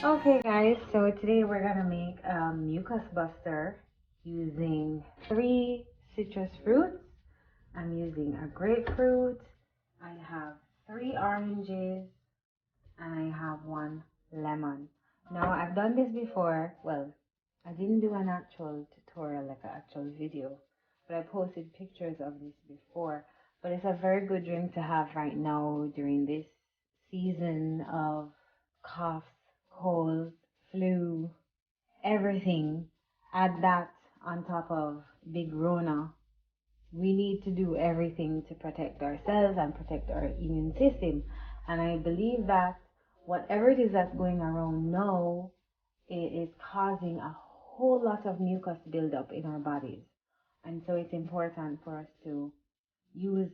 Okay guys, so today we're gonna make a mucus buster using 3 citrus fruits. I'm using a grapefruit, I have 3 oranges, and I have 1 lemon. Now I've done this before. Well, I didn't do an actual tutorial like an actual video, but I posted pictures of this before. But it's a very good drink to have right now during this season of coughs, colds, flu, everything. Add that on top of Big Rona. We need to do everything to protect ourselves and protect our immune system. And I believe that whatever it is that's going around now, it is causing a whole lot of mucus buildup in our bodies. And so it's important for us to use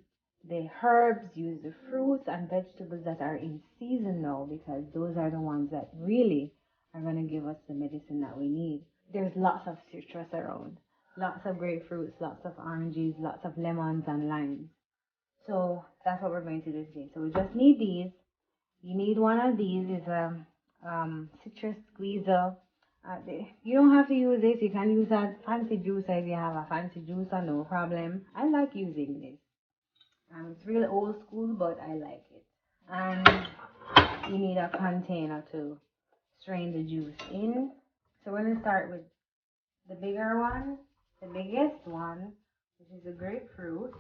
the herbs, use the fruits and vegetables that are in season now, because those are the ones that really are going to give us the medicine that we need. There's lots of citrus around, lots of grapefruits, lots of oranges, lots of lemons and limes. So that's what we're going to do today. So we just need these. You need one of these. Is a citrus squeezer. You don't have to use this. You can use a fancy juicer if you have a fancy juicer, no problem. I like using this. It's really old school, but I like it. And you need a container to strain the juice in. So we're going to start with the bigger one, the biggest one, which is the grapefruit.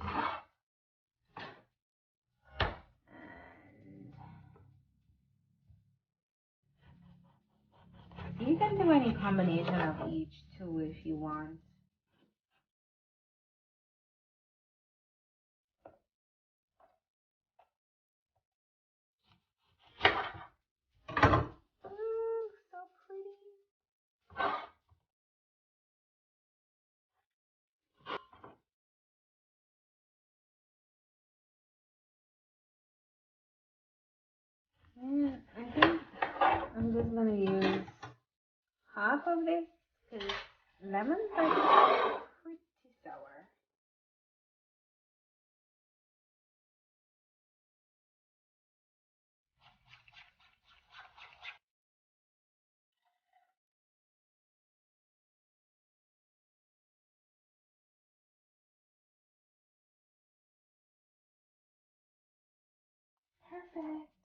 And you can do any combination of each too if you want. Ooh, so pretty. Yeah, I think I'm just gonna use half of this because lemons are pretty sour. Perfect.